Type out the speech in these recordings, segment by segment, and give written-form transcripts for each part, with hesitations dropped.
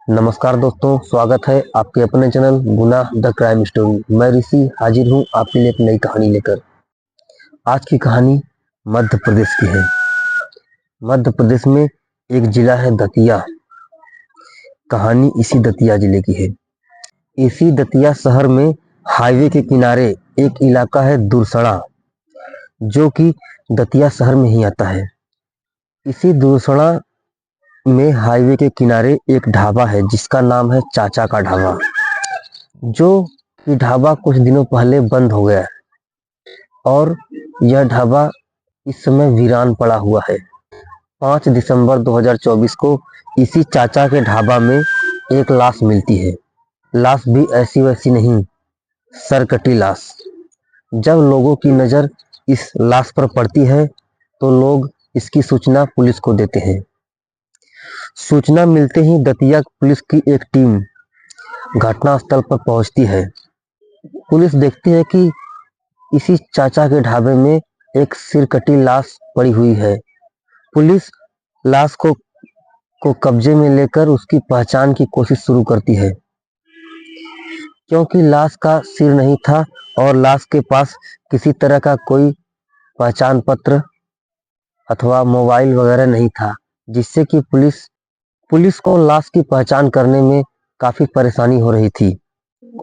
नमस्कार दोस्तों, स्वागत है आपके अपने चैनल गुनाह द क्राइम स्टोरी। मैं ऋषि हाजिर हूँ आपके लिए एक नई कहानी लेकर। आज की कहानी मध्य प्रदेश की है। मध्य प्रदेश में एक जिला है दतिया। कहानी इसी दतिया जिले की है। इसी दतिया शहर में हाईवे के किनारे एक इलाका है दुरसड़ा, जो कि दतिया शहर में ही आता है। इसी दुरसड़ा में हाईवे के किनारे एक ढाबा है जिसका नाम है चाचा का ढाबा, जो कि ढाबा कुछ दिनों पहले बंद हो गया और यह ढाबा इस समय वीरान पड़ा हुआ है। 5 दिसंबर 2024 को इसी चाचा के ढाबा में एक लाश मिलती है। लाश भी ऐसी वैसी नहीं, सरकटी लाश। जब लोगों की नज़र इस लाश पर पड़ती है तो लोग इसकी सूचना पुलिस को देते हैं। सूचना मिलते ही दतिया पुलिस की एक टीम घटनास्थल पर पहुंचती है। पुलिस देखती है कि इसी चाचा के ढाबे में एक सिरकटी लाश पड़ी हुई है। पुलिस लाश को कब्जे में लेकर उसकी पहचान की कोशिश शुरू करती है, क्योंकि लाश का सिर नहीं था और लाश के पास किसी तरह का कोई पहचान पत्र अथवा मोबाइल वगैरह नहीं था, जिससे कि पुलिस को लाश की पहचान करने में काफ़ी परेशानी हो रही थी।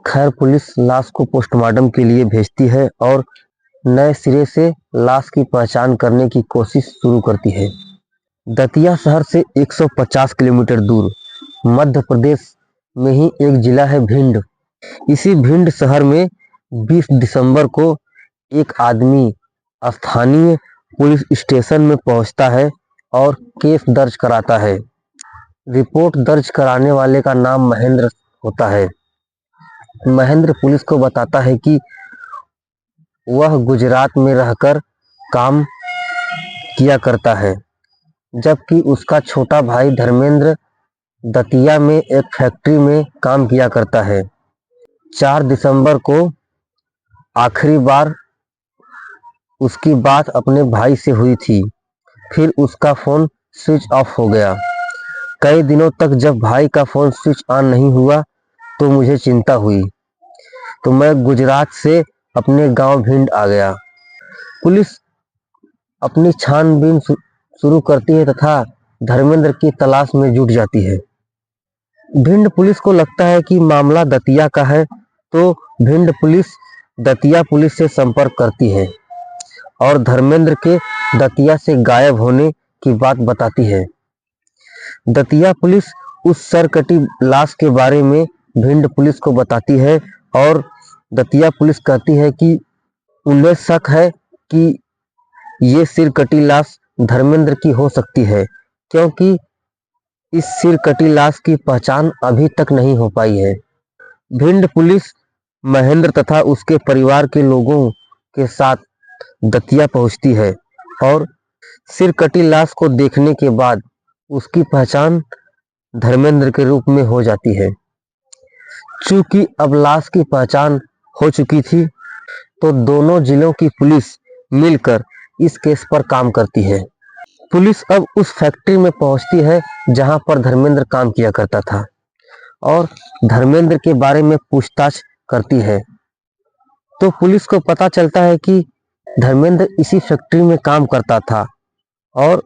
खैर, पुलिस लाश को पोस्टमार्टम के लिए भेजती है और नए सिरे से लाश की पहचान करने की कोशिश शुरू करती है। दतिया शहर से 150 किलोमीटर दूर मध्य प्रदेश में ही एक जिला है भिंड। इसी भिंड शहर में 20 दिसंबर को एक आदमी स्थानीय पुलिस स्टेशन में पहुंचता है और केस दर्ज कराता है। रिपोर्ट दर्ज कराने वाले का नाम महेंद्र होता है। महेंद्र पुलिस को बताता है कि वह गुजरात में रहकर काम किया करता है, जबकि उसका छोटा भाई धर्मेंद्र दतिया में एक फैक्ट्री में काम किया करता है। 4 दिसंबर को आखिरी बार उसकी बात अपने भाई से हुई थी, फिर उसका फ़ोन स्विच ऑफ हो गया। कई दिनों तक जब भाई का फ़ोन स्विच ऑन नहीं हुआ तो मुझे चिंता हुई, तो मैं गुजरात से अपने गांव भिंड आ गया। पुलिस अपनी छानबीन शुरू करती है तथा धर्मेंद्र की तलाश में जुट जाती है। भिंड पुलिस को लगता है कि मामला दतिया का है, तो भिंड पुलिस दतिया पुलिस से संपर्क करती है और धर्मेंद्र के दतिया से गायब होने की बात बताती है। दतिया पुलिस उस सरकटी लाश के बारे में भिंड पुलिस को बताती है और दतिया पुलिस कहती है कि उन्हें शक है कि ये सिरकटी लाश धर्मेंद्र की हो सकती है, क्योंकि इस सिरकटी लाश की पहचान अभी तक नहीं हो पाई है। भिंड पुलिस महेंद्र तथा उसके परिवार के लोगों के साथ दतिया पहुंचती है और सिरकटी लाश को देखने के बाद उसकी पहचान धर्मेंद्र के रूप में हो जाती है। चूंकि अब लाश की पहचान हो चुकी थी, तो दोनों जिलों की पुलिस मिलकर इस केस पर काम करती है। पुलिस अब उस फैक्ट्री में पहुंचती है जहां पर धर्मेंद्र काम किया करता था और धर्मेंद्र के बारे में पूछताछ करती है। तो पुलिस को पता चलता है कि धर्मेंद्र इसी फैक्ट्री में काम करता था और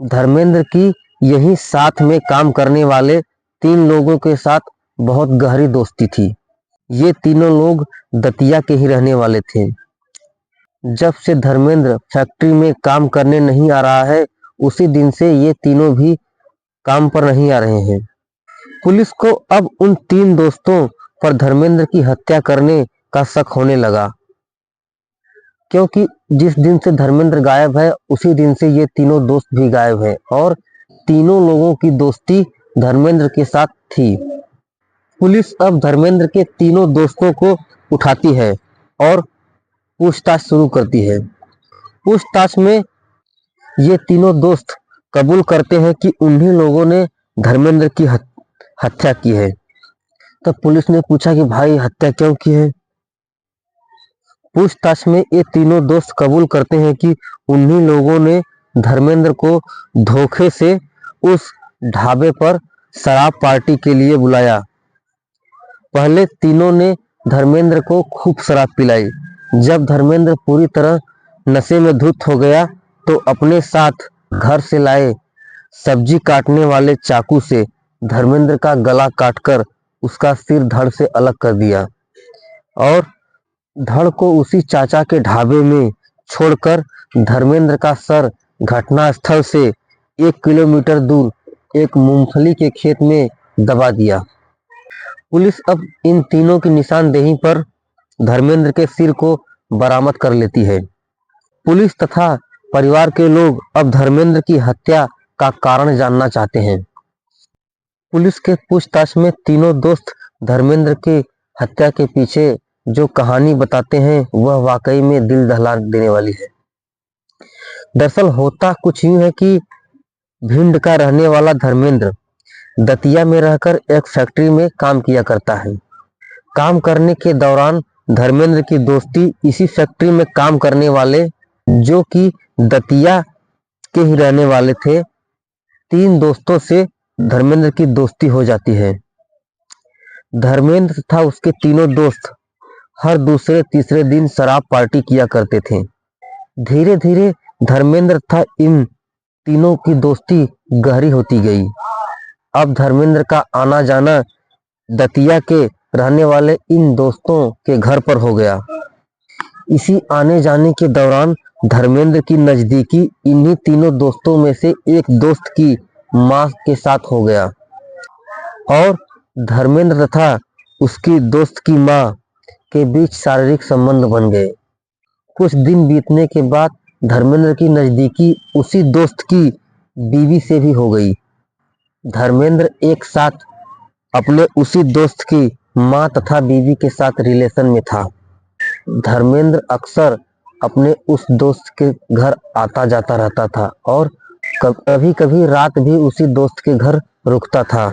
धर्मेंद्र की यही साथ में काम करने वाले 3 लोगों के साथ बहुत गहरी दोस्ती थी। ये तीनों लोग दतिया के ही रहने वाले थे। जब से धर्मेंद्र फैक्ट्री में काम करने नहीं आ रहा है, उसी दिन से ये तीनों भी काम पर नहीं आ रहे हैं। पुलिस को अब उन 3 दोस्तों पर धर्मेंद्र की हत्या करने का शक होने लगा, क्योंकि जिस दिन से धर्मेंद्र गायब है उसी दिन से ये तीनों दोस्त भी गायब हैं और तीनों लोगों की दोस्ती धर्मेंद्र के साथ थी। पुलिस अब धर्मेंद्र के तीनों दोस्तों को उठाती है और पूछताछ शुरू करती है। पूछताछ में ये तीनों दोस्त कबूल करते हैं कि उन्हीं लोगों ने धर्मेंद्र की हत्या की है। तब पुलिस ने पूछा कि भाई हत्या क्यों की है? पूछताछ में ये तीनों दोस्त कबूल करते हैं कि उन्हीं लोगों ने धर्मेंद्र को धोखे से उस ढाबे पर शराब पार्टी के लिए बुलाया। पहले तीनों ने धर्मेंद्र को खूब शराब पिलाई। जब धर्मेंद्र पूरी तरह नशे में धुत हो गया तो अपने साथ घर से लाए सब्जी काटने वाले चाकू से धर्मेंद्र का गला काटकर उसका सिर धड़ से अलग कर दिया और धड़ को उसी चाचा के ढाबे में छोड़कर धर्मेंद्र का सर घटना स्थल से 1 किलोमीटर दूर एक मूंगफली के खेत में दबा दिया। पुलिस अब इन तीनों की निशानदेही पर धर्मेंद्र के सिर को बरामद कर लेती है। पुलिस तथा परिवार के लोग अब धर्मेंद्र की हत्या का कारण जानना चाहते हैं। पुलिस के पूछताछ में तीनों दोस्त धर्मेंद्र की हत्या के पीछे जो कहानी बताते हैं वह वाकई में दिल दहला देने वाली है। दरअसल होता कुछ यूं है कि भिंड का रहने वाला धर्मेंद्र दतिया में रहकर एक फैक्ट्री में काम किया करता है। काम करने के दौरान धर्मेंद्र की दोस्ती इसी फैक्ट्री में काम करने वाले जो कि दतिया के ही रहने वाले थे 3 दोस्तों से धर्मेंद्र की दोस्ती हो जाती है। धर्मेंद्र तथा उसके तीनों दोस्त हर दूसरे तीसरे दिन शराब पार्टी किया करते थे। धीरे धीरे धर्मेंद्र तथा इन तीनों की दोस्ती गहरी होती गई। अब धर्मेंद्र का आना जाना दतिया के रहने वाले इन दोस्तों के घर पर हो गया। इसी आने जाने के दौरान धर्मेंद्र की नजदीकी इन्हीं तीनों दोस्तों में से एक दोस्त की मां के साथ हो गया और धर्मेंद्र तथा उसकी दोस्त की मां के बीच शारीरिक संबंध बन गए। कुछ दिन बीतने के बाद धर्मेंद्र की नजदीकी उसी दोस्त की बीवी से भी हो गई। धर्मेंद्र एक साथ अपने उसी दोस्त की मां तथा बीवी के साथ रिलेशन में था। धर्मेंद्र अक्सर अपने उस दोस्त के घर आता जाता रहता था और कभी कभी रात भी उसी दोस्त के घर रुकता था।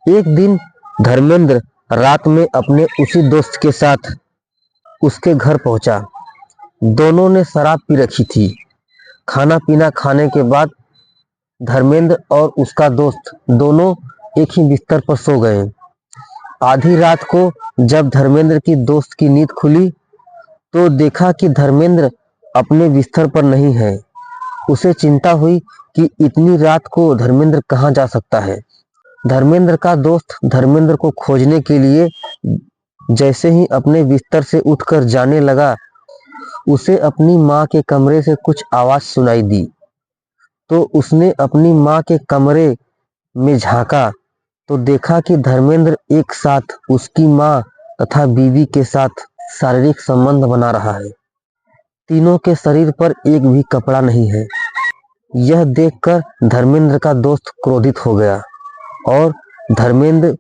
एक दिन धर्मेंद्र रात में अपने उसी दोस्त के साथ उसके घर पहुंचा। दोनों ने शराब पी रखी थी। खाना पीना खाने के बाद धर्मेंद्र और उसका दोस्त दोनों एक ही बिस्तर पर सो गए। आधी रात को जब धर्मेंद्र की दोस्त की नींद खुली तो देखा कि धर्मेंद्र अपने बिस्तर पर नहीं है। उसे चिंता हुई कि इतनी रात को धर्मेंद्र कहाँ जा सकता है। धर्मेंद्र का दोस्त धर्मेंद्र को खोजने के लिए जैसे ही अपने बिस्तर से उठकर जाने लगा उसे अपनी मां के कमरे से कुछ आवाज सुनाई दी। तो उसने अपनी मां के कमरे में झांका तो देखा कि धर्मेंद्र एक साथ उसकी मां तथा बीवी के साथ शारीरिक संबंध बना रहा है। तीनों के शरीर पर एक भी कपड़ा नहीं है। यह देखकर धर्मेंद्र का दोस्त क्रोधित हो गया और धर्मेंद्र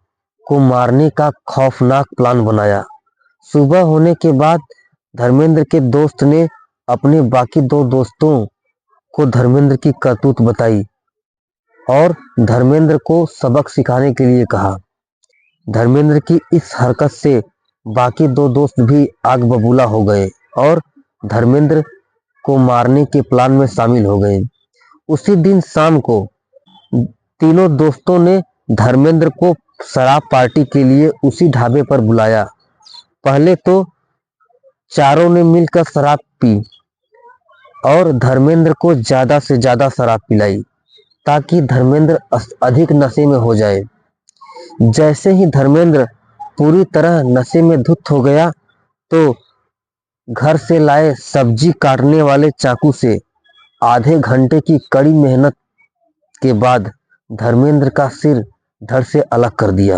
को मारने का खौफनाक प्लान बनाया। सुबह होने के बाद धर्मेंद्र के दोस्त ने अपने बाकी 2 दोस्तों को धर्मेंद्र की करतूत बताई और धर्मेंद्र को सबक सिखाने के लिए कहा। धर्मेंद्र की इस हरकत से बाकी 2 दोस्त भी आग बबूला हो गए और धर्मेंद्र को मारने के प्लान में शामिल हो गए। उसी दिन शाम को तीनों दोस्तों ने धर्मेंद्र को शराब पार्टी के लिए उसी ढाबे पर बुलाया। पहले तो चारों ने मिलकर शराब पी और धर्मेंद्र को ज्यादा से ज्यादा शराब पिलाई ताकि धर्मेंद्र अधिक नशे में हो जाए। जैसे ही धर्मेंद्र पूरी तरह नशे में धुत हो गया तो घर से लाए सब्जी काटने वाले चाकू से आधे घंटे की कड़ी मेहनत के बाद धर्मेंद्र का सिर धड़ से अलग कर दिया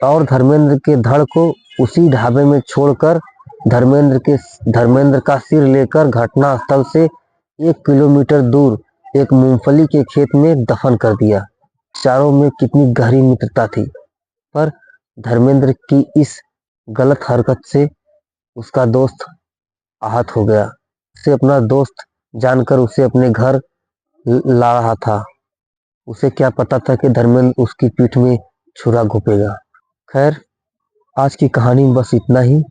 और धर्मेंद्र के धड़ को उसी ढाबे में छोड़कर धर्मेंद्र का सिर लेकर घटना स्थल से 1 किलोमीटर दूर एक मूंगफली के खेत में दफन कर दिया। चारों में कितनी गहरी मित्रता थी, पर धर्मेंद्र की इस गलत हरकत से उसका दोस्त आहत हो गया। उसे अपना दोस्त जानकर उसे अपने घर ला रहा था। उसे क्या पता था कि धर्मेंद्र उसकी पीठ में छुरा घोंपेगा। खैर, आज की कहानी बस इतना ही।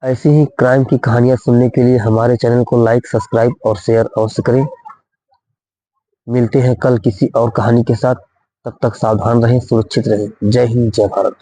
ऐसी ही क्राइम की कहानियां सुनने के लिए हमारे चैनल को लाइक, सब्सक्राइब और शेयर अवश्य करें। मिलते हैं कल किसी और कहानी के साथ। तब तक सावधान रहें, सुरक्षित रहें। जय हिंद, जय भारत।